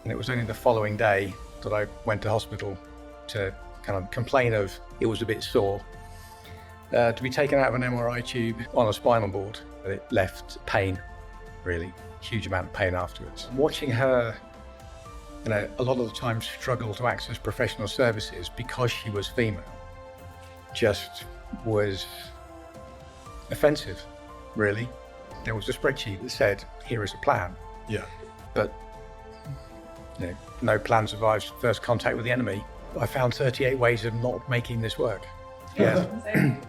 And it was only the following day that I went to hospital to kind of complain of it was a bit sore. To be taken out of an MRI tube on a spinal board, but it left pain, really, huge amount of pain afterwards. Watching her, a lot of the time struggle to access professional services because she was female, just was offensive, really. There was a spreadsheet that said, here is a plan. Yeah. But no plan survives first contact with the enemy. I found 38 ways of not making this work. Yeah.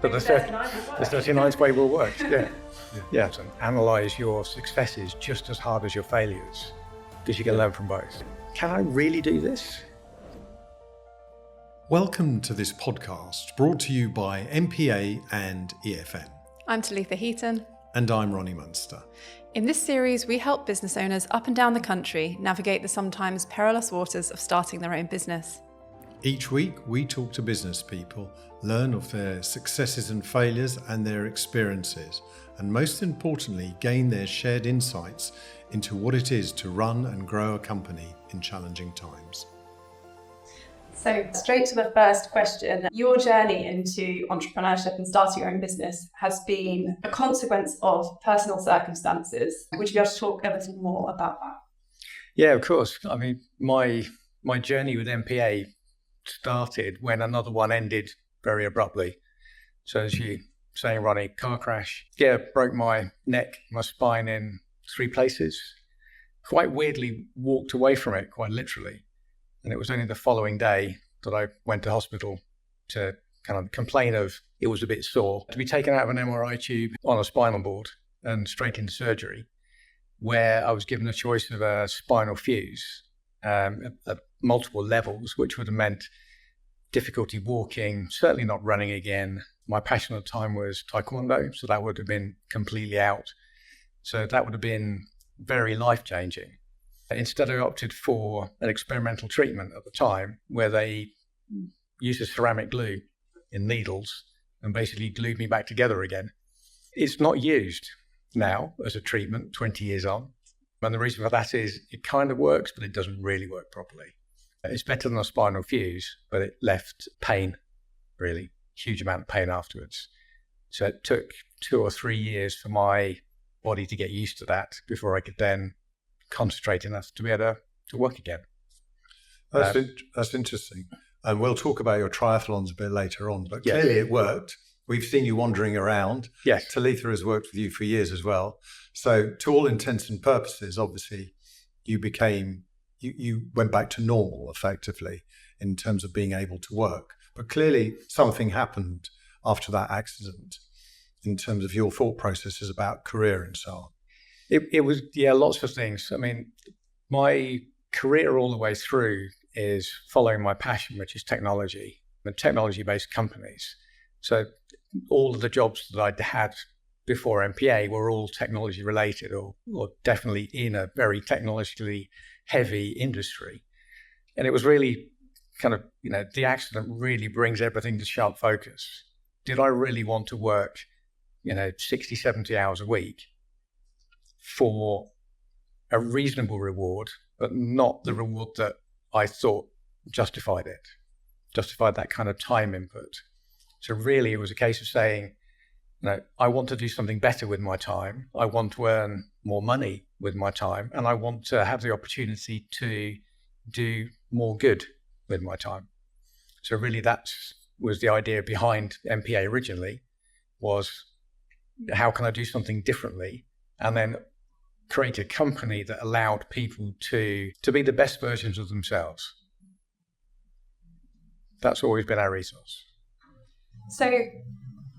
But the 39th way will work. Yeah. So analyze your successes just as hard as your failures, because you can learn from both. Can I really do this? Welcome to this podcast brought to you by MPA and EFN. I'm Talitha Heaton. And I'm Ronnie Munster. In this series, we help business owners up and down the country navigate the sometimes perilous waters of starting their own business. Each week, we talk to business people, learn of their successes and failures and their experiences, and most importantly, gain their shared insights into what it is to run and grow a company in challenging times. So straight to the first question, your journey into entrepreneurship and starting your own business has been a consequence of personal circumstances. Would you be able to talk a little more about that? Yeah, of course. I mean, my journey with MPA started when another one ended very abruptly. So as you saying, Ronnie, car crash. Yeah, broke my neck, my spine in 3 places. Quite weirdly walked away from it, quite literally. And it was only the following day that I went to hospital to kind of complain of it was a bit sore. To be taken out of an MRI tube on a spinal board and straight into surgery, where I was given a choice of a spinal fuse at multiple levels, which would have meant difficulty walking, certainly not running again. My passion at the time was taekwondo, so that would have been completely out. So that would have been very life-changing. Instead, I opted for an experimental treatment at the time where they used a ceramic glue in needles and basically glued me back together again. It's not used now as a treatment 20 years on. And the reason for that is it kind of works, but it doesn't really work properly. It's better than a spinal fuse, but it left pain, really, huge amount of pain afterwards. So it took 2 or 3 years for my body to get used to that before I could then concentrate enough to be able to work again. That's interesting. And we'll talk about your triathlons a bit later on, but clearly it worked. We've seen you wandering around. Yes. Talitha has worked with you for years as well. So to all intents and purposes, obviously, you went back to normal effectively in terms of being able to work. But clearly something happened after that accident in terms of your thought processes about career and so on. It was, lots of things. I mean, my career all the way through is following my passion, which is technology and technology-based companies. So all of the jobs that I'd had before MPA were all technology related or definitely in a very technologically heavy industry. And it was really kind of, the accident really brings everything to sharp focus. Did I really want to work, 60, 70 hours a week for a reasonable reward, but not the reward that I thought justified that kind of time input? So really it was a case of saying, I want to do something better with my time. I want to earn more money with my time, and I want to have the opportunity to do more good with my time. So really that was the idea behind MPA originally, was how can I do something differently and then create a company that allowed people to be the best versions of themselves. That's always been our resource. So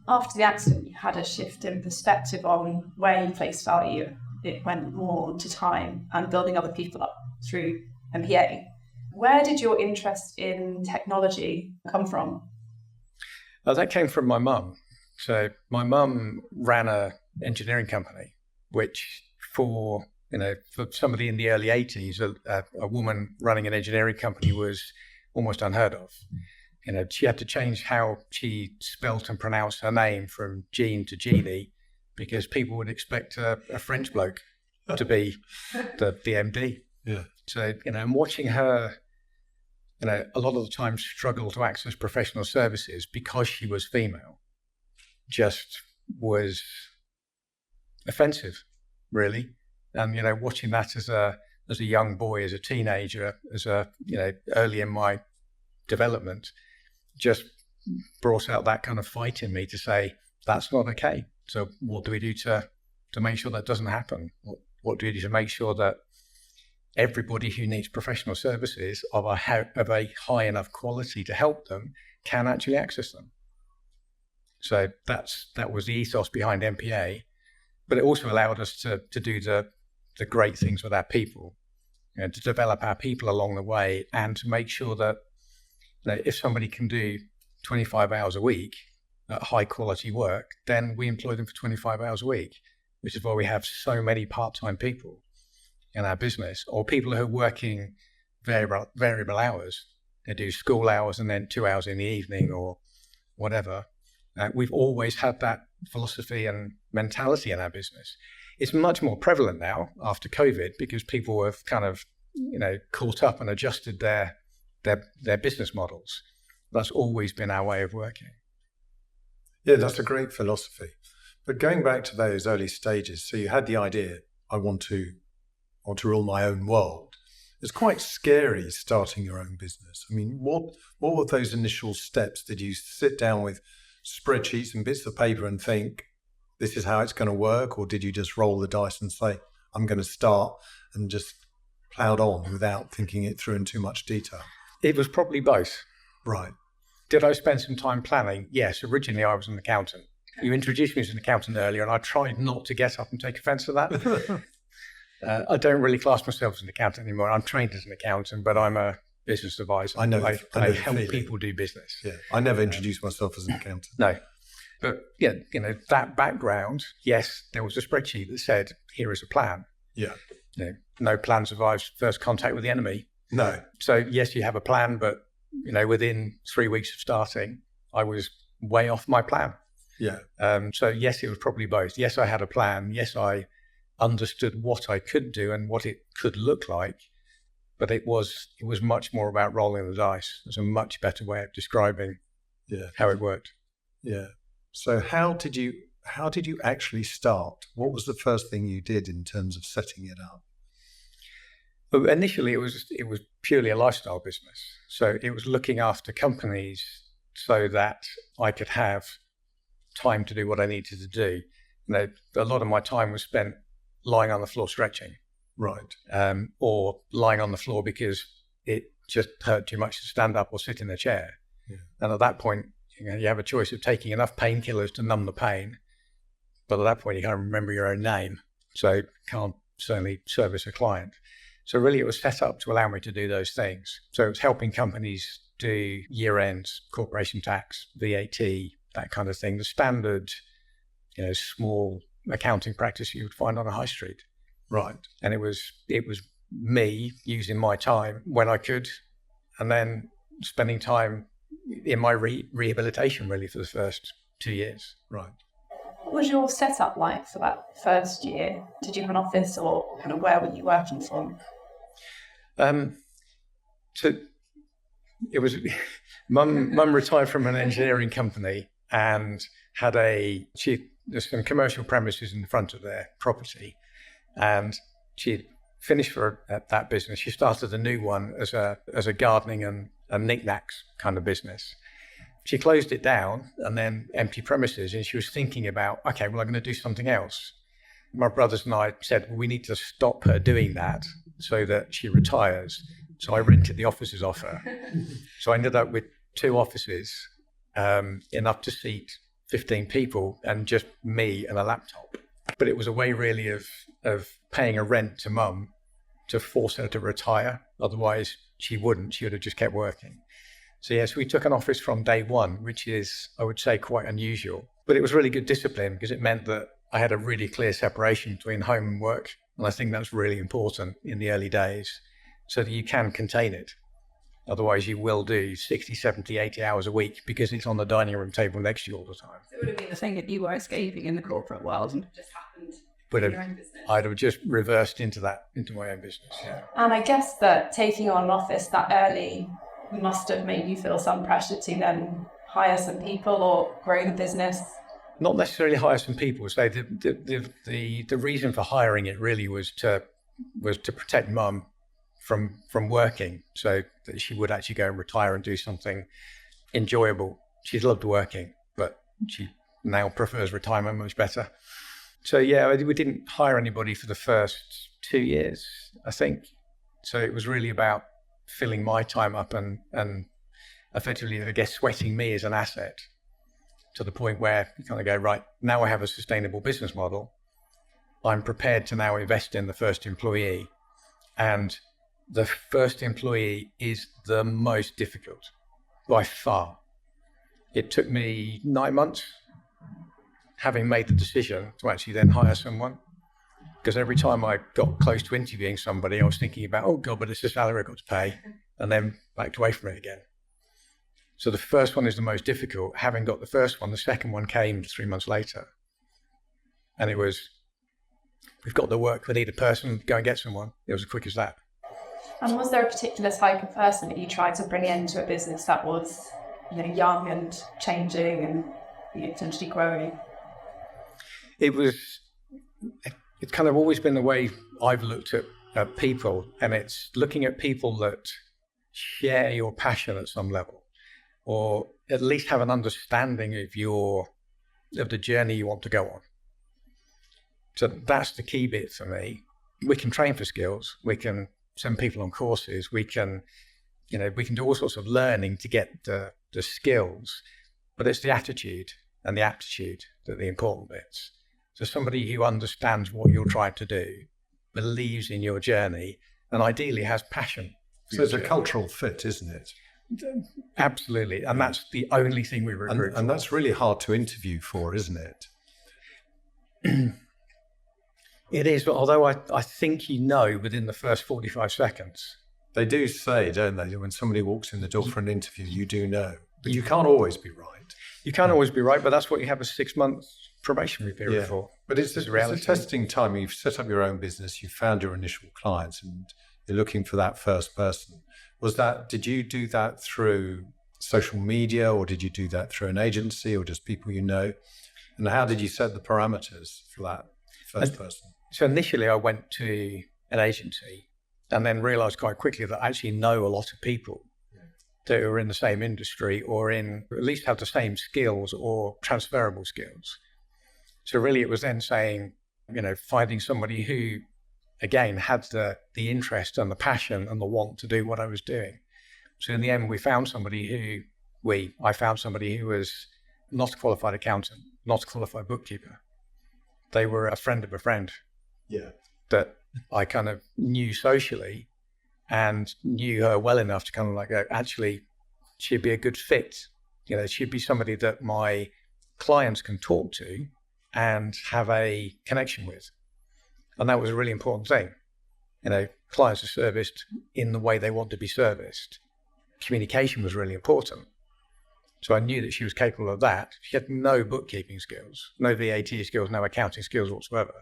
after the accident, you had a shift in perspective on where you place value. It went more to time and building other people up through MPA. Where did your interest in technology come from? That came from my mum. So my mum ran an engineering company, which for somebody in the early 80s, a woman running an engineering company was almost unheard of. She had to change how she spelt and pronounced her name from Jean to Jeannie because people would expect a French bloke to be the MD. Yeah. So, and watching her, a lot of the time struggle to access professional services because she was female just was offensive, really. And, watching that as a young boy, as a teenager, early in my development, just brought out that kind of fight in me to say, that's not okay. So what do we do to make sure that doesn't happen? What do we do to make sure that everybody who needs professional services of a high enough quality to help them can actually access them? So that was the ethos behind MPA, but it also allowed us to do the great things with our people, to develop our people along the way, and to make sure that if somebody can do 25 hours a week at high quality work, then we employ them for 25 hours a week, which is why we have so many part-time people in our business, or people who are working variable hours. They do school hours and then 2 hours in the evening or whatever. We've always had that philosophy and mentality in our business. It's much more prevalent now after COVID because people have kind of, caught up and adjusted their business models. That's always been our way of working. Yeah, that's a great philosophy. But going back to those early stages, so you had the idea, I want to rule my own world. It's quite scary starting your own business. I mean, what were those initial steps? Did you sit down with spreadsheets and bits of paper and think, this is how it's going to work? Or did you just roll the dice and say, I'm going to start, and just plowed on without thinking it through in too much detail? It was probably both. Right. Did I spend some time planning? Yes. Originally, I was an accountant. You introduced me as an accountant earlier, and I tried not to get up and take offense to that. I don't really class myself as an accountant anymore. I'm trained as an accountant, but I'm a business advisor. I know I help people do business. Yeah, I never introduced myself as an accountant. No. But yeah, that background, yes, there was a spreadsheet that said, here is a plan. Yeah. No plan survives first contact with the enemy. No. So yes, you have a plan, but within 3 weeks of starting, I was way off my plan. Yeah. So yes, it was probably both. Yes, I had a plan. Yes, I understood what I could do and what it could look like, but it was much more about rolling the dice. There's a much better way of describing how it worked. Yeah. So how did you actually start? What was the first thing you did in terms of setting it up? But initially, it was purely a lifestyle business. So it was looking after companies so that I could have time to do what I needed to do. A lot of my time was spent lying on the floor stretching. Right. Or lying on the floor because it just hurt too much to stand up or sit in a chair. Yeah. And at that point, you have a choice of taking enough painkillers to numb the pain, but at that point you can't remember your own name, so can't certainly service a client. So really it was set up to allow me to do those things. So it was helping companies do year ends, corporation tax, VAT, that kind of thing, the standard, small accounting practice you would find on a high street. Right. And it was me using my time when I could, and then spending time in my rehabilitation really for the first 2 years. Right. What was your setup like for that first year? Did you have an office, or kind of where were you working from? So it was mum retired from an engineering company and had there's some commercial premises in the front of their property, and she finished that business. She started a new one as a gardening and knickknacks kind of business. She closed it down and then empty premises, and she was thinking about, okay, well, I'm going to do something else. My brothers and I said, well, we need to stop her doing that so that she retires. So I rented the offices off her. So I ended up with 2 offices, enough to seat 15 people, and just me and a laptop. But it was a way really of paying a rent to mum to force her to retire. Otherwise she wouldn't. She would have just kept working. So yes, we took an office from day one, which is, I would say, quite unusual. But it was really good discipline because it meant that I had a really clear separation between home and work. And I think that's really important in the early days so that you can contain it. Otherwise you will do 60, 70, 80 hours a week because it's on the dining room table next to you all the time. So it would have been the thing that you were escaping in the corporate world and it just happened I'd have just reversed into my own business. Yeah. And I guess that taking on an office that early must have made you feel some pressure to then hire some people or grow the business. Not necessarily hire some people. So the reason for hiring it really was to protect Mum from working, so that she would actually go and retire and do something enjoyable. She's loved working, but she now prefers retirement much better. So yeah, we didn't hire anybody for the first 2 years, I think. So it was really about filling my time up and effectively, I guess, sweating me as an asset to the point where you kind of go, right, now I have a sustainable business model. I'm prepared to now invest in the first employee. And the first employee is the most difficult by far. It took me 9 months, having made the decision to actually then hire someone. Because every time I got close to interviewing somebody, I was thinking about, oh God, but it's the salary I've got to pay, and then backed away from it again. So the first one is the most difficult. Having got the first one, the second one came 3 months later. And it was, we've got the work, we need a person, go and get someone. It was as quick as that. And was there a particular type of person that you tried to bring into a business that was, young and changing and potentially growing? It's kind of always been the way I've looked at people, and it's looking at people that share your passion at some level, or at least have an understanding of the journey you want to go on. So that's the key bit for me. We can train for skills, we can send people on courses, we can do all sorts of learning to get the skills, but it's the attitude and the aptitude that are the important bits. So somebody who understands what you're trying to do, believes in your journey, and ideally has passion. So it's a cultural fit, isn't it? Absolutely. And that's the only thing we recruit. And that's really hard to interview for, isn't it? It is, but although I think within the first 45 seconds. They do say, don't they, when somebody walks in the door for an interview, you do know. But you can't always be right. You can't always be right, but that's what you have a 6 month probationary period for. But it's a testing time. You've set up your own business, you've found your initial clients, and you're looking for that first person. Did you do that through social media, or did you do that through an agency, or just people you know? And how did you set the parameters for that first person? So initially I went to an agency and then realized quite quickly that I actually know a lot of people that are in the same industry, or at least have the same skills or transferable skills. So really it was then saying, finding somebody who, again, had the interest and the passion and the want to do what I was doing. So in the end, I found somebody who was not a qualified accountant, not a qualified bookkeeper. They were a friend of a friend. Yeah. That I kind of knew socially and knew her well enough to kind of like go, actually, she'd be a good fit. She'd be somebody that my clients can talk to and have a connection with. And that was a really important thing. Clients are serviced in the way they want to be serviced. Communication was really important. So I knew that she was capable of that. She had no bookkeeping skills, no VAT skills, no accounting skills whatsoever.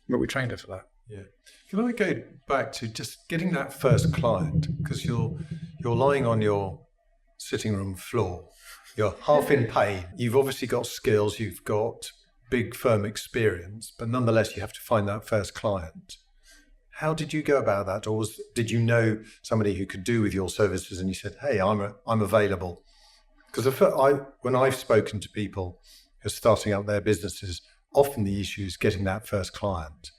But we trained her for that. Yeah. Can I go back to just getting that first client? Because you're lying on your sitting room floor. You're half in pain. You've obviously got skills. You've got big firm experience, but nonetheless, you have to find that first client. How did you go about that? Or did you know somebody who could do with your services and you said, hey, I'm available? Because when I've spoken to people who are starting up their businesses, often the issue is getting that first client.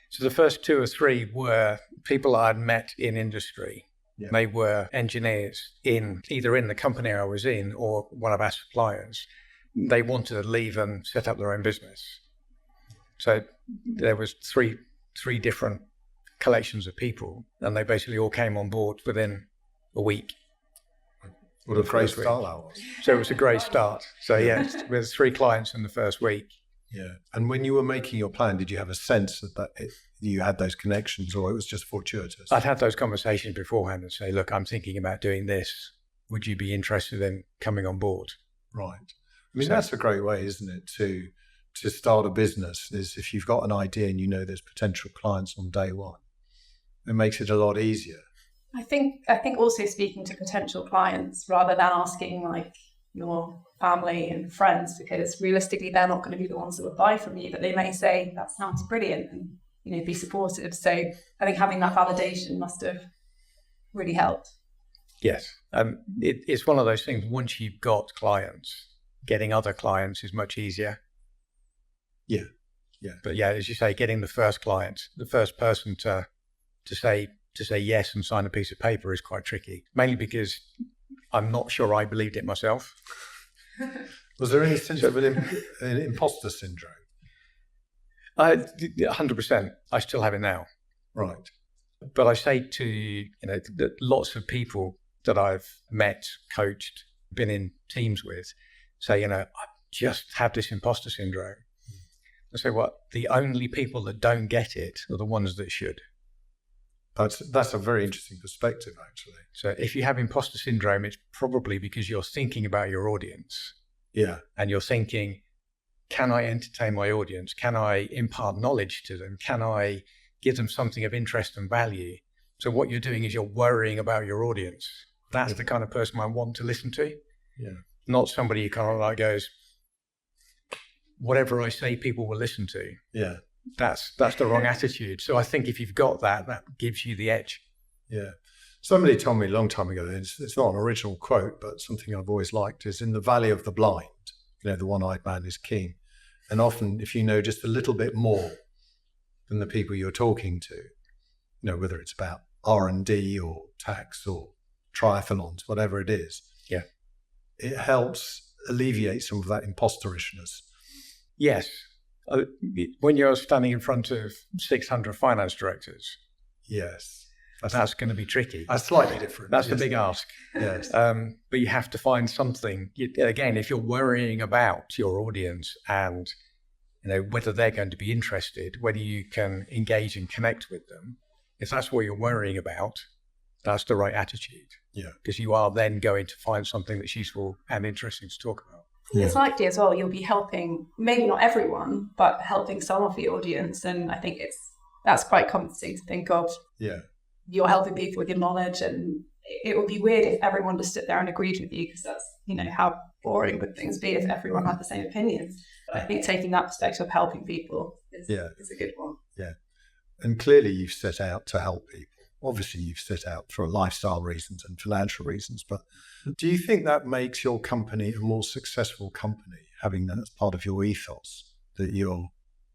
So the first 2 or 3 were people I'd met in industry. Yeah. They were engineers either in the company I was in or one of our suppliers. They wanted to leave and set up their own business. So there was three different collections of people, and they basically all came on board within a week. What a great start that was. So it was a great start. So yeah, with 3 clients in the first week. Yeah. And when you were making your plan, did you have a sense that you had those connections, or it was just fortuitous? I'd had those conversations beforehand and say, look, I'm thinking about doing this. Would you be interested in coming on board? Right. I mean, that's a great way, isn't it, to to start a business is if you've got an idea and you know there's potential clients on day one. It makes it a lot easier. I think also speaking to potential clients rather than asking like your family and friends, because realistically they're not going to be the ones that would buy from you, but they may say that sounds brilliant and be supportive. So I think having that validation must have really helped. Yes. It's one of those things, once you've got clients, getting other clients is much easier. Yeah. But yeah, as you say, getting the first client, the first person to say yes and sign a piece of paper is quite tricky, mainly because I'm not sure I believed it myself. Was there any sense of an imposter syndrome? 100%. I still have it now. Right. But I say to lots of people that I've met, coached, been in teams with, say, I just have this imposter syndrome. I say, well, the only people that don't get it are the ones that should. That's a very interesting perspective, actually. So if you have imposter syndrome, it's probably because you're thinking about your audience. Yeah. And you're thinking, can I entertain my audience? Can I impart knowledge to them? Can I give them something of interest and value? So what you're doing is you're worrying about your audience. That's the kind of person I want to listen to. Yeah. Not somebody who kind of like goes, whatever I say, people will listen to. Yeah. That's the wrong attitude. So I think if you've got that gives you the edge. Yeah. Somebody told me a long time ago, it's not an original quote, but something I've always liked, is in the valley of the blind, the one-eyed man is king. And often if you know just a little bit more than the people you're talking to, whether it's about R&D or tax or triathlons, whatever it is, it helps alleviate some of that imposterishness. Yes. When you're standing in front of 600 finance directors, yes, that's going to be tricky. That's slightly different. That's the big ask. Yes. But you have to find something. Again, if you're worrying about your audience and whether they're going to be interested, whether you can engage and connect with them, if that's what you're worrying about, that's the right attitude. Yeah. Because you are then going to find something that's useful and interesting to talk about. Yeah. It's likely as well you'll be helping, maybe not everyone, but helping some of the audience. And I think that's quite comforting to think of. Yeah. You're helping people with your knowledge, and it would be weird if everyone just stood there and agreed with you, because that's, how boring would things be if everyone had the same opinions. But I think taking that perspective of helping people is a good one. Yeah. And clearly you've set out to help people. Obviously you've set out for lifestyle reasons and financial reasons, but do you think that makes your company a more successful company, having that as part of your ethos, that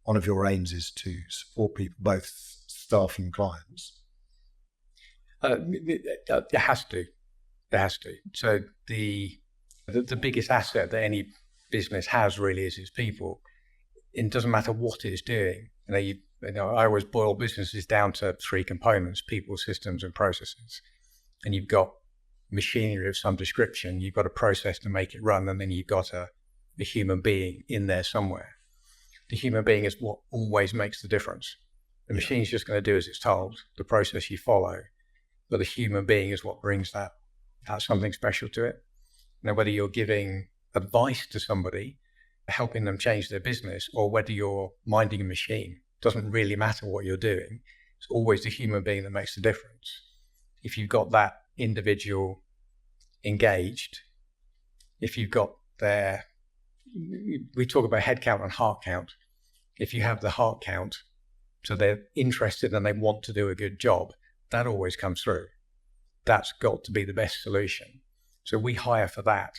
one of your aims is to support people, both staff and clients? It has to. So the biggest asset that any business has really is its people. It doesn't matter what it's doing. I always boil businesses down to three components: people, systems, and processes. And you've got machinery of some description, you've got a process to make it run, and then you've got a human being in there somewhere. The human being is what always makes the difference. The machine's just going to do as it's told, the process you follow, but the human being is what brings that something special to it. Whether you're giving advice to somebody, helping them change their business, or whether you're minding a machine, doesn't really matter what you're doing. It's always the human being that makes the difference. If you've got that individual engaged, if you've got we talk about head count and heart count. If you have the heart count, so they're interested and they want to do a good job, that always comes through. That's got to be the best solution. So we hire for that.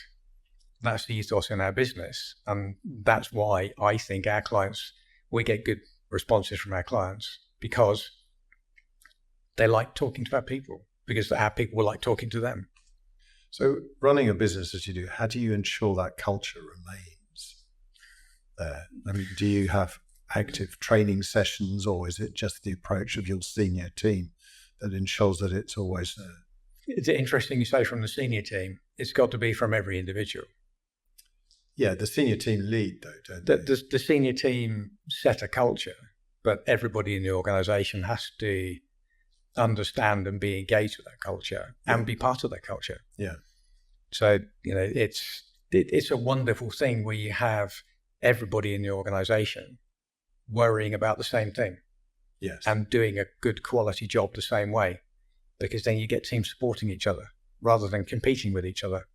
That's the ethos in our business. And that's why I think our clients, we get good responses from our clients, because they like talking to our people, because our people will like talking to them. So running a business as you do, how do you ensure that culture remains there? Do you have active training sessions, or is it just the approach of your senior team that ensures that it's always there? It's interesting you say from the senior team. It's got to be from every individual. Yeah, the senior team lead, though, don't they? The senior team set a culture, but everybody in the organisation has to understand and be engaged with that culture and be part of that culture. Yeah. So, it's a wonderful thing where you have everybody in the organization worrying about the same thing. Yes. And doing a good quality job the same way, because then you get teams supporting each other rather than competing with each other.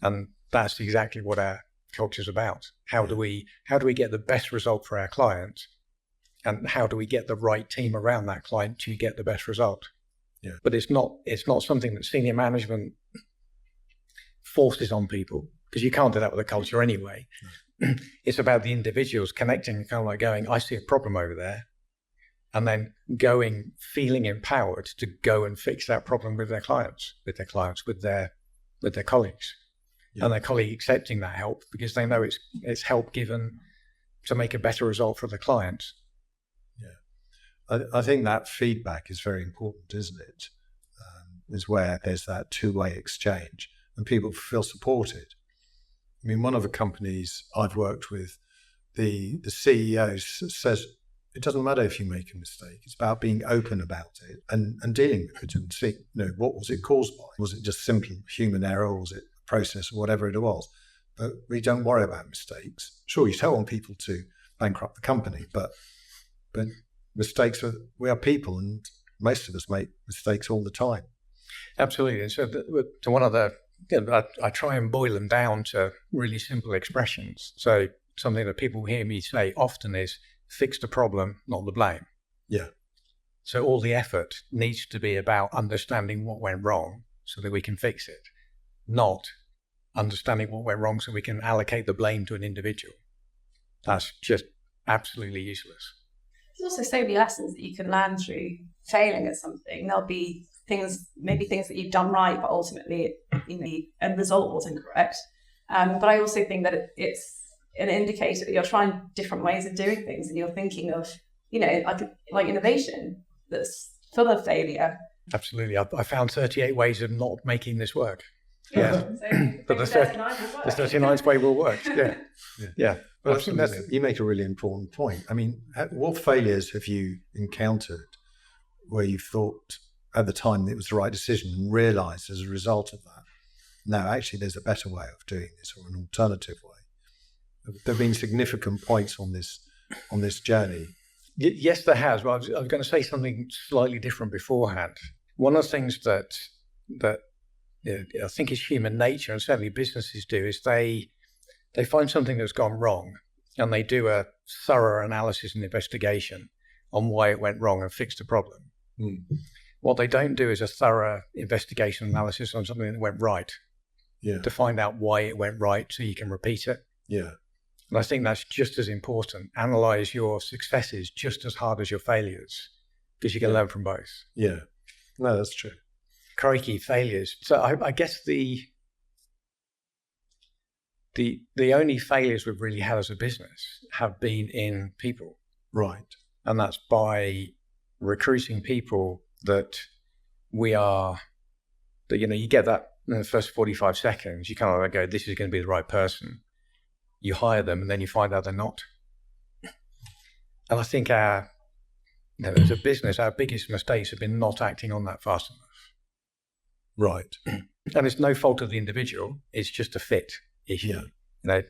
And that's exactly what our culture is about. How do we get the best result for our client, and how do we get the right team around that client to get the best result? Yeah. But it's not something that senior management forces on people, because you can't do that with a culture anyway. No. It's about the individuals connecting, kind of like going, I see a problem over there, and then going, feeling empowered to go and fix that problem with their clients, with their colleagues, and their colleague accepting that help because they know it's help given to make a better result for the client. Yeah, I think that feedback is very important, isn't it? Is where there's that two-way exchange and people feel supported. I mean, one of the companies I've worked with, the CEO says, it doesn't matter if you make a mistake. It's about being open about it and dealing with it and see, what was it caused by? Was it just simple human error, or was it a process, or whatever it was? But we don't worry about mistakes. Sure, you don't want people to bankrupt the company, but mistakes we are people, and most of us make mistakes all the time. Absolutely. And so to one of the, I try and boil them down to really simple expressions. So something that people hear me say often is, fix the problem, not the blame. Yeah. So all the effort needs to be about understanding what went wrong so that we can fix it, not understanding what went wrong so we can allocate the blame to an individual. That's just absolutely useless. There's also so many lessons that you can learn through failing at something. There'll be things that you've done right, but ultimately, the end result wasn't correct. But I also think that it's an indicator that you're trying different ways of doing things, and you're thinking of, like innovation that's full of failure. Absolutely. I found 38 ways of not making this work. Yeah. But the 39th way will work. Yeah. Well, I think you make a really important point. I mean, what failures have you encountered where you thought at the time it was the right decision and realized as a result of that, no, actually there's a better way of doing this, or an alternative way? There have been significant points on this journey. Yes, there has. Well, I was going to say something slightly different beforehand. One of the things that I think is human nature, and certainly businesses do, is they find something that's gone wrong, and they do a thorough analysis and investigation on why it went wrong and fix the problem. What they don't do is a thorough investigation analysis on something that went right, to find out why it went right so you can repeat it. Yeah. And I think that's just as important. Analyze your successes just as hard as your failures, because you can learn from both. Yeah. No, that's true. Crikey, failures. So I guess the only failures we've really had as a business have been in people. Right. And that's by recruiting people that you get that in the first 45 seconds, you kind of go, this is going to be the right person. You hire them, and then you find out they're not. And I think as a business, our biggest mistakes have been not acting on that fast enough. Right. And it's no fault of the individual. It's just a fit issue. Yeah.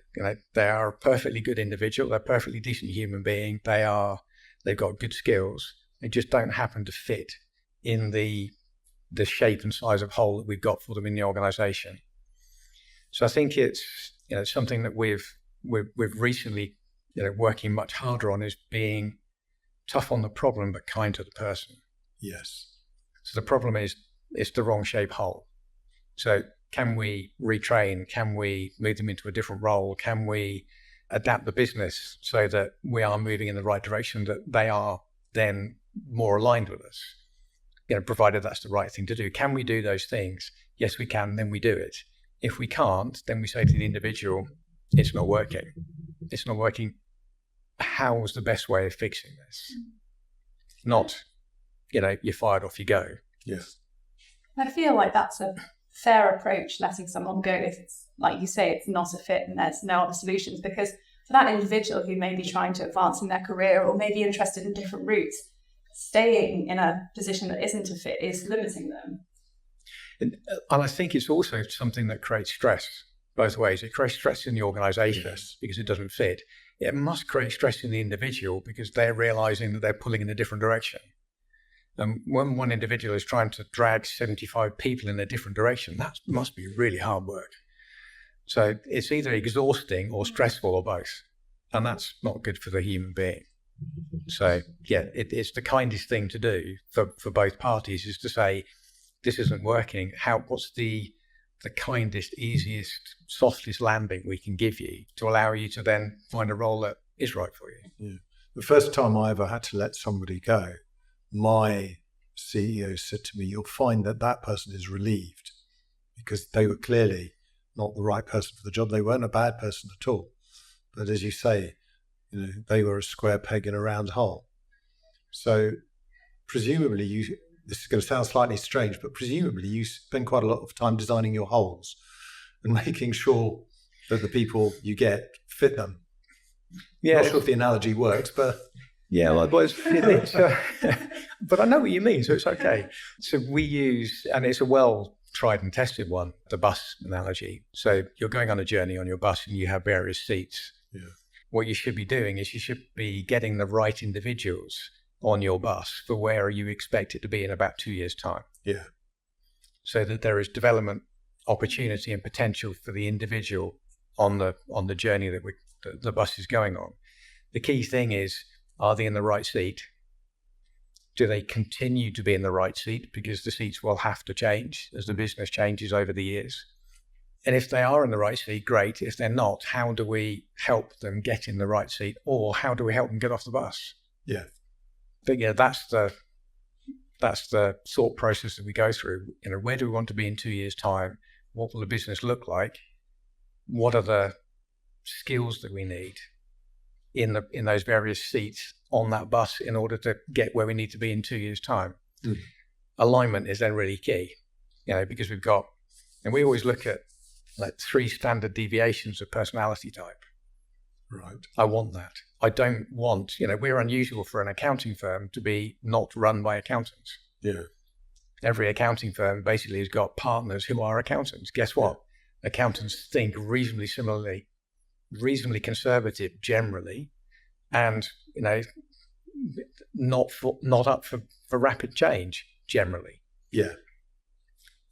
They are a perfectly good individual. They're a perfectly decent human being. They've got good skills. They just don't happen to fit in the shape and size of hole that we've got for them in the organization. So I think it's something that we've recently working much harder on, is being tough on the problem but kind to the person. Yes. So the problem is it's the wrong shape hole. So can we retrain? Can we move them into a different role? Can we adapt the business so that we are moving in the right direction, that they are then more aligned with us? Provided that's the right thing to do. Can we do those things? Yes, we can. Then we do it. If we can't, then we say to the individual, it's not working. It's not working. How's the best way of fixing this? Not, you're fired, off you go. Yes. I feel like that's a fair approach, letting someone go if it's, like you say, it's not a fit and there's no other solutions. Because for that individual who may be trying to advance in their career, or may be interested in different routes, staying in a position that isn't a fit is limiting them. And I think it's also something that creates stress. both ways. It creates stress in the organisation Yes. because it doesn't fit. It must create stress in the individual because they're realising that they're pulling in a different direction. And when one individual is trying to drag 75 people in a different direction, that must be really hard work. So it's either exhausting or stressful or both. And that's not good for the human being. So yeah, it's the kindest thing to do for both parties is to say, this isn't working. What's the kindest, easiest, softest landing we can give you to allow you to then find a role that is right for you? Yeah. The first time I ever had to let somebody go, my CEO said to me, you'll find that that person is relieved because they were clearly not the right person for the job. They weren't a bad person at all. But as you say, they were a square peg in a round hole. So presumably this is going to sound slightly strange, but presumably you spend quite a lot of time designing your holes and making sure that the people you get fit them. Yeah. Not sure if the analogy works, but... Yeah, well, but I know what you mean, so it's okay. So we use, and it's a well tried and tested one, the bus analogy. So you're going on a journey on your bus and you have various seats. Yeah. What you should be doing is you should be getting the right individuals on your bus for where you expect it to be in about 2 years' time. Yeah. So that there is development opportunity and potential for the individual on the journey that the bus is going on. The key thing is, are they in the right seat? Do they continue to be in the right seat? Because the seats will have to change as the business changes over the years. And if they are in the right seat, great. If they're not, how do we help them get in the right seat? Or how do we help them get off the bus? Yeah. But yeah, that's the thought process that we go through. Where do we want to be in 2 years' time? What will the business look like? What are the skills that we need in those various seats on that bus in order to get where we need to be in 2 years' time? Mm. Alignment is then really key, because we've got, and we always look at like 3 standard deviations of personality type. Right. I want that. I don't want, we're unusual for an accounting firm to be not run by accountants. Yeah. Every accounting firm basically has got partners who are accountants. Guess what? Yeah. Accountants think reasonably similarly, reasonably conservative generally, and not up for rapid change generally. Yeah.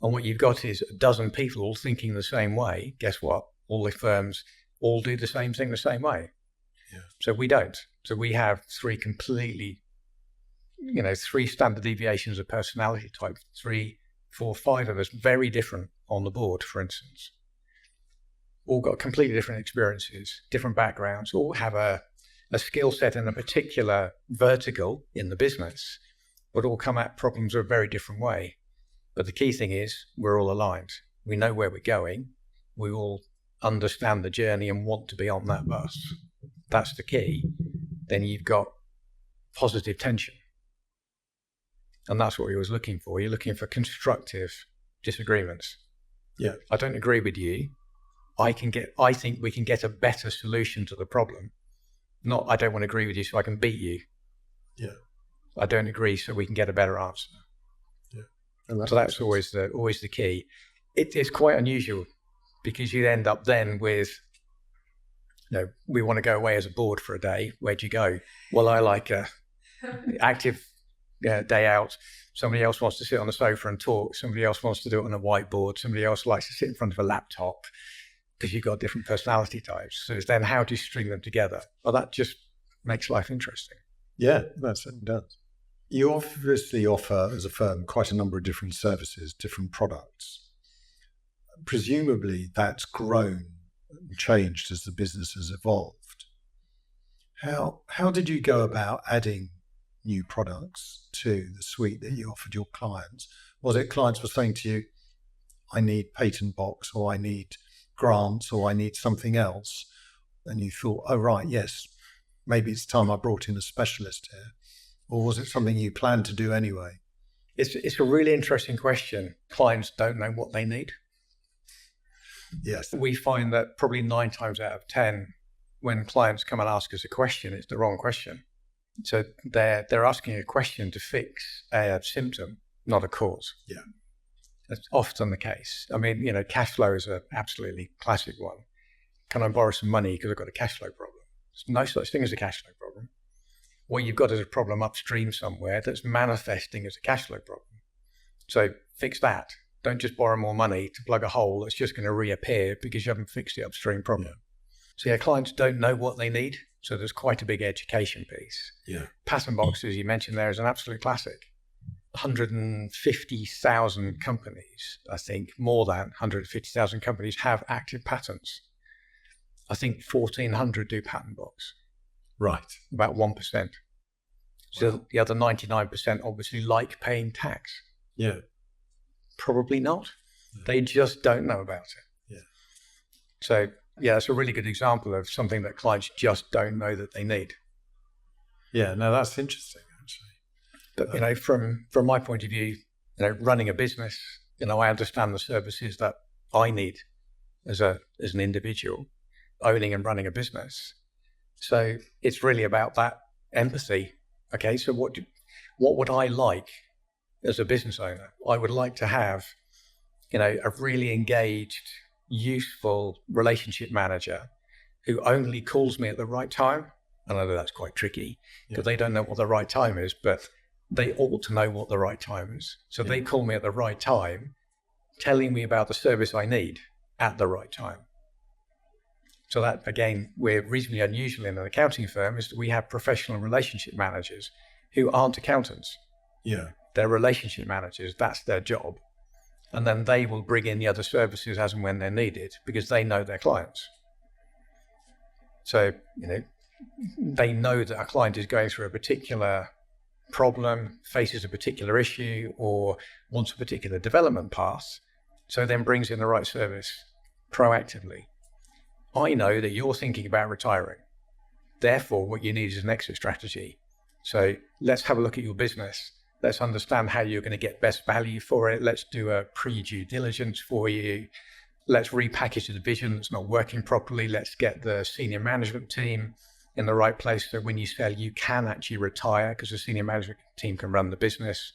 And what you've got is a dozen people all thinking the same way. Guess what? All the firms all do the same thing the same way. Yeah. So we don't. So we have 3 completely, 3 standard deviations of personality type, 3, 4, 5 of us, very different on the board, for instance. All got completely different experiences, different backgrounds, all have a skill set in a particular vertical in the business, but all come at problems a very different way. But the key thing is we're all aligned. We know where we're going. We all understand the journey and want to be on that bus. That's the key. Then you've got positive tension. And that's what we was looking for. You're looking for constructive disagreements. Yeah. I don't agree with you. I think we can get a better solution to the problem. Not, I don't want to agree with you so I can beat you. Yeah. I don't agree so we can get a better answer. Yeah. And so that's always the key. It's quite unusual because you end up then with, we want to go away as a board for a day. Where'd you go? Well, I like a active day out. Somebody else wants to sit on the sofa and talk. Somebody else wants to do it on a whiteboard. Somebody else likes to sit in front of a laptop, because you've got different personality types. So it's then how do you string them together? Well, that just makes life interesting. Yeah, that certainly does. You obviously offer, as a firm, quite a number of different services, different products. Presumably that's grown and changed as the business has evolved. How did you go about adding new products to the suite that you offered your clients? Was it clients were saying to you, I need patent box, or I need grants, or I need something else, and you thought, oh right, yes, maybe it's time I brought in a specialist here? Or was it something you planned to do anyway? It's a really interesting question. Clients don't know what they need. Yes. We find that probably 9 times out of 10, when clients come and ask us a question, it's the wrong question. So they're asking a question to fix a symptom, not a cause. Yeah. That's often the case. I mean, cash flow is an absolutely classic one. Can I borrow some money because I've got a cash flow problem? There's no such thing as a cash flow problem. What you've got is a problem upstream somewhere that's manifesting as a cash flow problem. So fix that. Don't just borrow more money to plug a hole that's just going to reappear because you haven't fixed the upstream problem. Yeah. So yeah, clients don't know what they need. So there's quite a big education piece. Yeah. Patent boxes you mentioned there is an absolute classic. 150,000 companies, I think more than 150,000 companies have active patents. I think 1,400 do patent box. Right. About 1%. So the other 99% obviously like paying tax. Yeah. Probably not. Yeah. They just don't know about it. Yeah. So yeah, it's a really good example of something that clients just don't know that they need. Yeah, no, that's interesting, actually. But from my point of view, running a business, I understand the services that I need as an individual, owning and running a business. So it's really about that empathy. Okay, so what would I like as a business owner? I would like to have, a really engaged, useful relationship manager who only calls me at the right time. I know that's quite tricky because they don't know what the right time is, but they ought to know what the right time is. So they call me at the right time, telling me about the service I need at the right time. So that, again, we're reasonably unusual in an accounting firm is that we have professional relationship managers who aren't accountants. Yeah. They're relationship managers. That's their job. And then they will bring in the other services as and when they're needed because they know their clients. So, they know that a client is going through a particular problem, faces a particular issue, or wants a particular development path, so then brings in the right service proactively. I know that you're thinking about retiring. Therefore, what you need is an exit strategy. So let's have a look at your business. Let's understand how you're going to get best value for it. Let's do a pre-due diligence for you. Let's repackage the division that's not working properly. Let's get the senior management team in the right place so when you sell, you can actually retire because the senior management team can run the business.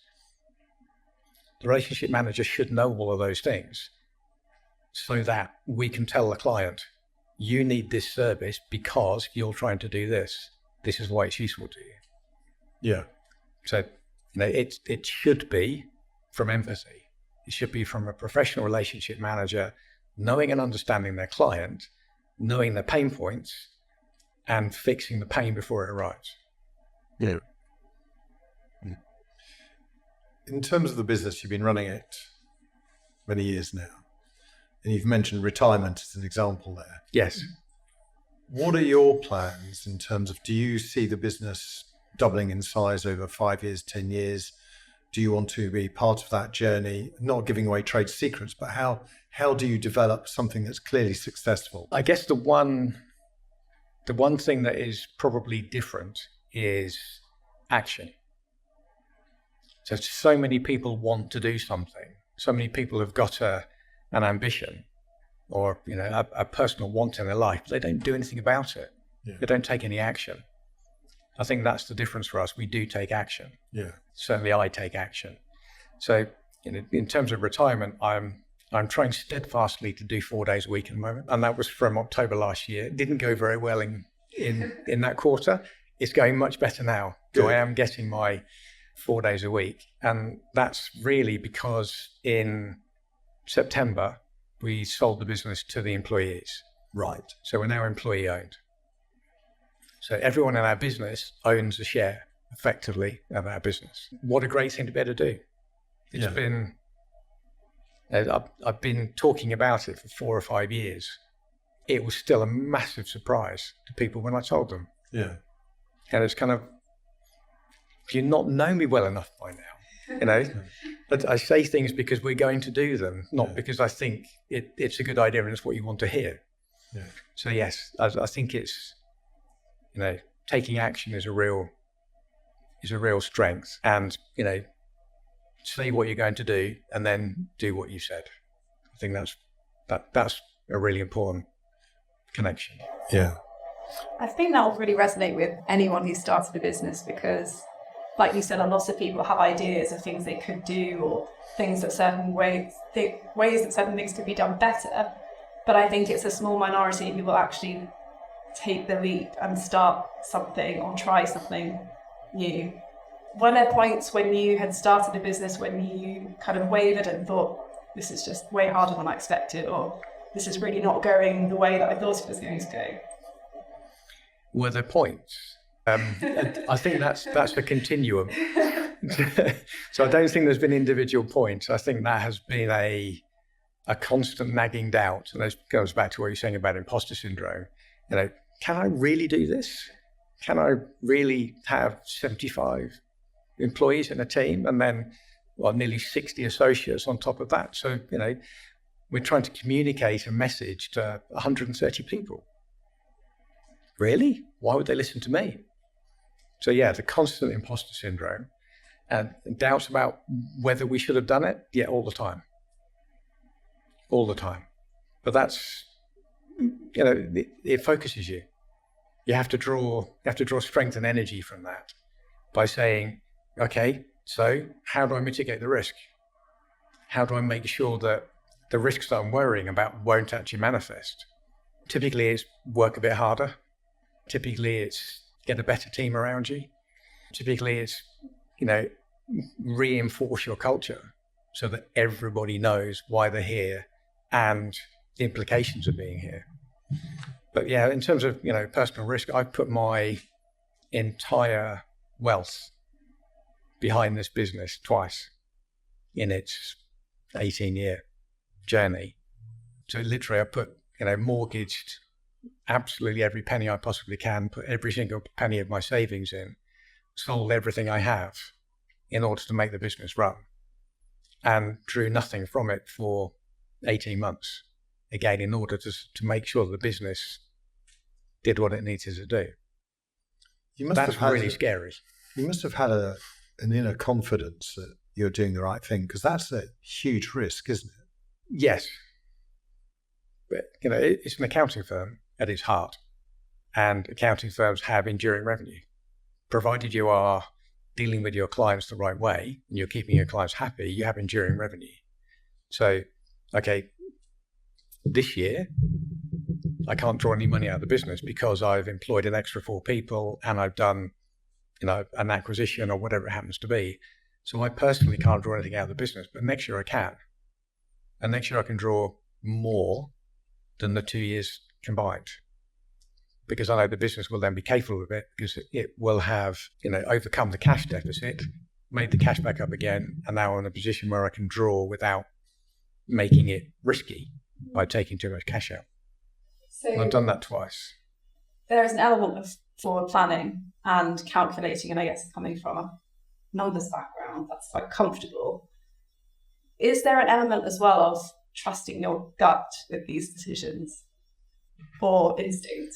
The relationship manager should know all of those things so that we can tell the client, you need this service because you're trying to do this. This is why it's useful to you. Yeah. So, it should be from empathy. It should be from a professional relationship manager, knowing and understanding their client, knowing their pain points, and fixing the pain before it arrives. Yeah. In terms of the business, you've been running it many years now, and you've mentioned retirement as an example there. Yes. What are your plans in terms of, do you see the business doubling in size over 5 years, 10 years? Do you want to be part of that journey? Not giving away trade secrets, but how do you develop something that's clearly successful? I guess the one thing that is probably different is action. So many people want to do something. So many people have got an ambition or a personal want in their life, but they don't do anything about it. Yeah. They don't take any action. I think that's the difference for us. We do take action. Yeah. Certainly I take action. So in terms of retirement, I'm trying steadfastly to do 4 days a week at the moment. And that was from October last year. It didn't go very well in that quarter. It's going much better now. Good. So I am getting my 4 days a week. And that's really because in September, we sold the business to the employees. Right. So we're now employee owned. So everyone in our business owns a share effectively of our business. What a great thing to be able to do. It's been, I've been talking about it for 4 or 5 years. It was still a massive surprise to people when I told them. Yeah. And it's kind of, do you not know me well enough by now? But I say things because we're going to do them, not because I think it's a good idea and it's what you want to hear. Yeah. So yes, I think it's, taking action is a real strength, and say what you're going to do and then do what you said. I think that's a really important connection. Yeah. I think that will really resonate with anyone who started a business because like you said, a lot of people have ideas of things they could do or things that ways that certain things could be done better. But I think it's a small minority who will actually take the leap and start something or try something new. Were there points when you had started a business when you kind of wavered and thought, this is just way harder than I expected, or this is really not going the way that I thought it was going to go? Were there points? I think that's the continuum. So I don't think there's been individual points. I think that has been a constant nagging doubt. And that goes back to what you're saying about imposter syndrome. Can I really do this? Can I really have 75 employees in a team and then, nearly 60 associates on top of that? So, we're trying to communicate a message to 130 people. Really? Why would they listen to me? So yeah, the constant imposter syndrome and doubts about whether we should have done it. Yeah, all the time. All the time. But that's, it focuses you. You have to draw strength and energy from that by saying, okay, so how do I mitigate the risk? How do I make sure that the risks that I'm worrying about won't actually manifest? Typically it's work a bit harder. Typically it's get a better team around you. Typically it's, reinforce your culture so that everybody knows why they're here and the implications of being here. But yeah, in terms of, personal risk, I've put my entire wealth behind this business twice in its 18-year journey. So literally I put, mortgaged absolutely every penny I possibly can, put every single penny of my savings in, sold everything I have in order to make the business run, and drew nothing from it for 18 months, again, in order to make sure the business did what it needed to do. That's really scary. You must have had an inner confidence that you're doing the right thing, because that's a huge risk, isn't it? Yes. But, it's an accounting firm at its heart, and accounting firms have enduring revenue. Provided you are dealing with your clients the right way and you're keeping your clients happy, you have enduring revenue. So, okay, this year, I can't draw any money out of the business because I've employed an extra 4 people and I've done, an acquisition or whatever it happens to be. So I personally can't draw anything out of the business, but next year I can. And next year I can draw more than the 2 years combined, because I know the business will then be capable of it, because it will have, overcome the cash deficit, made the cash back up again, and now I'm in a position where I can draw without making it risky by taking too much cash out. So and I've done that twice. There is an element of forward planning and calculating, and I guess coming from a numbers background, that's quite comfortable. Is there an element as well of trusting your gut with these decisions, or instinct?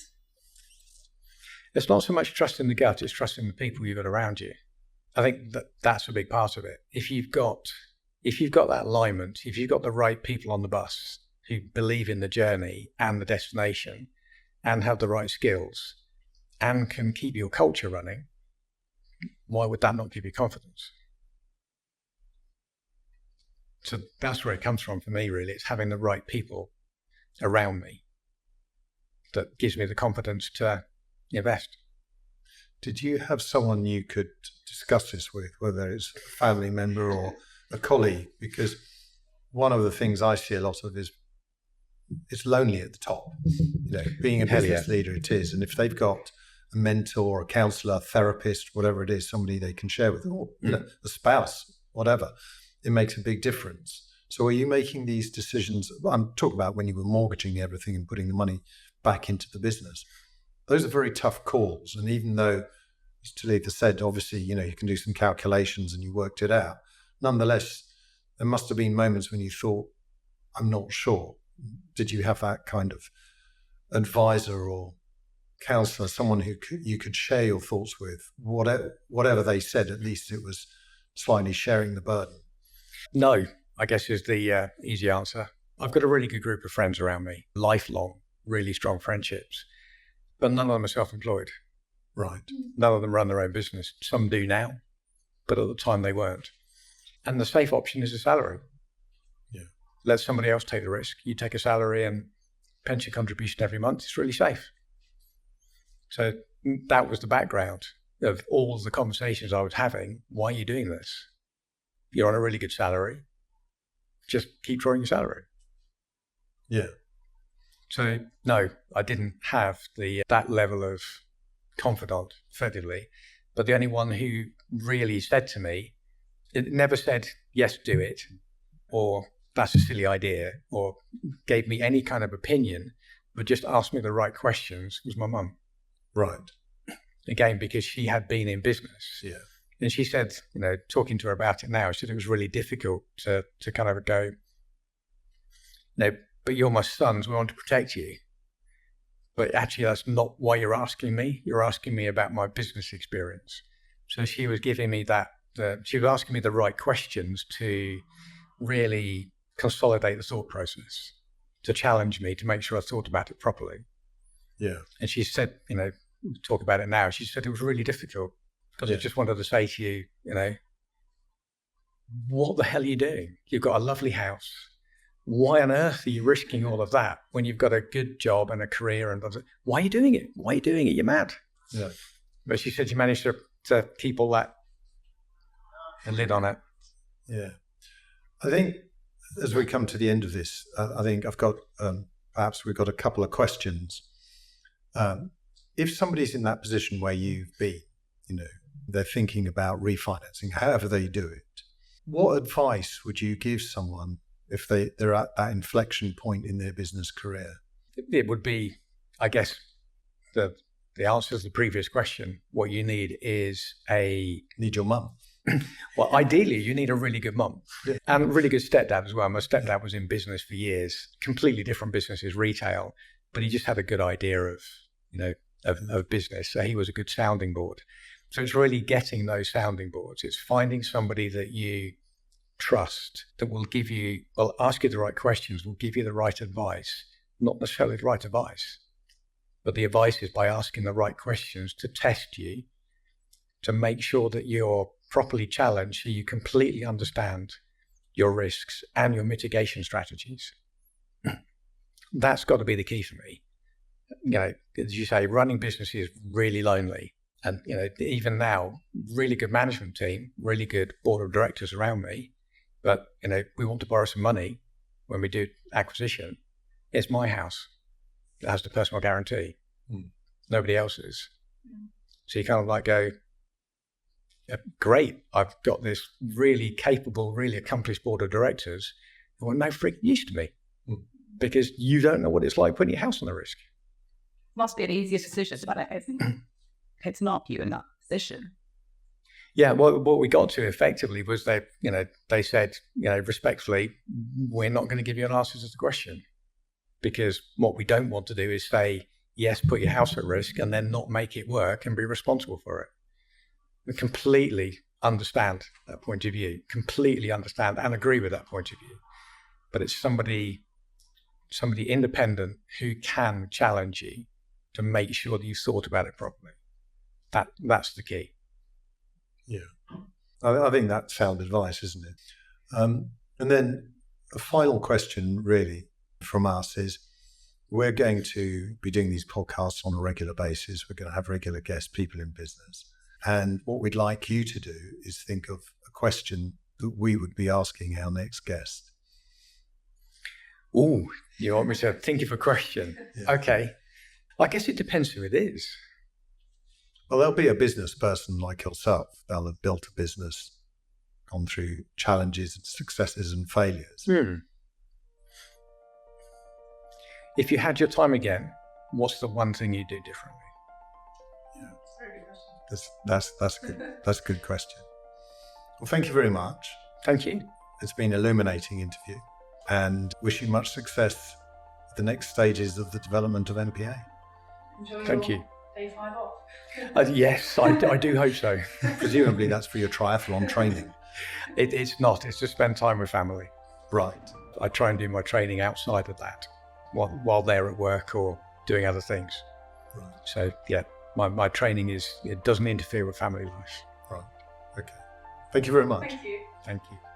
It's not so much trusting the gut, it's trusting the people you've got around you. I think that's a big part of it. If you've got that alignment, if you've got the right people on the bus who believe in the journey and the destination and have the right skills and can keep your culture running, why would that not give you confidence? So that's where it comes from for me, really. It's having the right people around me that gives me the confidence to invest. Did you have someone you could discuss this with, whether it's a family member or a colleague? Because one of the things I see a lot of is it's lonely at the top. Being a business leader, it is. And if they've got a mentor, a counselor, a therapist, whatever it is, somebody they can share with, or a spouse, whatever, it makes a big difference. So are you making these decisions? I'm talking about when you were mortgaging everything and putting the money back into the business. Those are very tough calls. And even though, as Talitha said, obviously, you can do some calculations and you worked it out, nonetheless, there must have been moments when you thought, I'm not sure. Did you have that kind of advisor or counselor, someone who you could share your thoughts with? Whatever they said, at least it was slightly sharing the burden. No, I guess is the easy answer. I've got a really good group of friends around me, lifelong, really strong friendships, but none of them are self-employed. Right. None of them run their own business. Some do now. but at the time they weren't. And the safe option is a salary. Yeah. Let somebody else take the risk. You take a salary and pension contribution every month. It's really safe. So that was the background of all the conversations I was having. Why are you doing this? You're on a really good salary. Just keep drawing your salary. Yeah. So no, I didn't have that level of confidant, effectively. But the only one who really said to me, it never said, yes, do it, or that's a silly idea, or gave me any kind of opinion, but just asked me the right questions, was my mum. Right. Again, because she had been in business. Yeah. And she said, talking to her about it now, she said it was really difficult to kind of go, but you're my sons, we want to protect you. But actually, that's not why you're asking me. You're asking me about my business experience. So she was giving me she was asking me the right questions to really consolidate the thought process, to challenge me, to make sure I thought about it properly. Yeah. And she said, talk about it now. She said it was really difficult because I just wanted to say to you, what the hell are you doing? You've got a lovely house. Why on earth are you risking all of that when you've got a good job and a career? And why are you doing it? Why are you doing it? You're mad. Yeah. But she said you managed to keep all that, a lid on it. Yeah. I think as we come to the end of this, I think I've got, perhaps we've got a couple of questions. If somebody's in that position where you've been, they're thinking about refinancing, however they do it, what advice would you give someone if they're at that inflection point in their business career? It would be, I guess, the answer to the previous question. What you need is Need your mum. Well, ideally, you need a really good mum and a really good stepdad as well. My stepdad was in business for years, completely different businesses, retail, but he just had a good idea of business. So he was a good sounding board. So it's really getting those sounding boards. It's finding somebody that you trust, that will ask you the right questions, will give you the right advice, not necessarily the right advice, but the advice is by asking the right questions to test you, to make sure that you're properly challenged so you completely understand your risks and your mitigation strategies. That's got to be the key for me. As you say, running business is really lonely. And, even now, really good management team, really good board of directors around me. But, we want to borrow some money when we do acquisition. It's my house that has the personal guarantee. Nobody else's. So you kind of go, great, I've got this really capable, really accomplished board of directors who are no freaking use to me because you don't know what it's like putting your house on the risk. Must be an easier decision, but it's not you in that position. Yeah, what we got to effectively was they said, respectfully, we're not going to give you an answer to the question because what we don't want to do is say, yes, put your house at risk and then not make it work and be responsible for it. We completely understand that point of view, completely understand and agree with that point of view. But it's somebody independent who can challenge you to make sure that you've thought about it properly. That's the key. Yeah. I think that's sound advice, isn't it? And then a final question really from us is, we're going to be doing these podcasts on a regular basis. We're going to have regular guests, people in business. And what we'd like you to do is think of a question that we would be asking our next guest. Oh, you want me to think of a question? Yeah. Okay. I guess it depends who it is. Well, there'll be a business person like yourself. They'll have built a business, gone through challenges and successes and failures. If you had your time again, what's the one thing you'd do differently? That's good. That's a good question. Well, thank you very much. Thank you. It's been an illuminating interview, and wish you much success at the next stages of the development of MPA. Thank you. Day 5 off. Yes, I do hope so. Presumably that's for your triathlon training. It's not. It's to spend time with family. Right. I try and do my training outside of that while they're at work or doing other things. Right. So, yeah, my training it doesn't interfere with family life. Right. Okay. Thank you very much. Thank you. Thank you.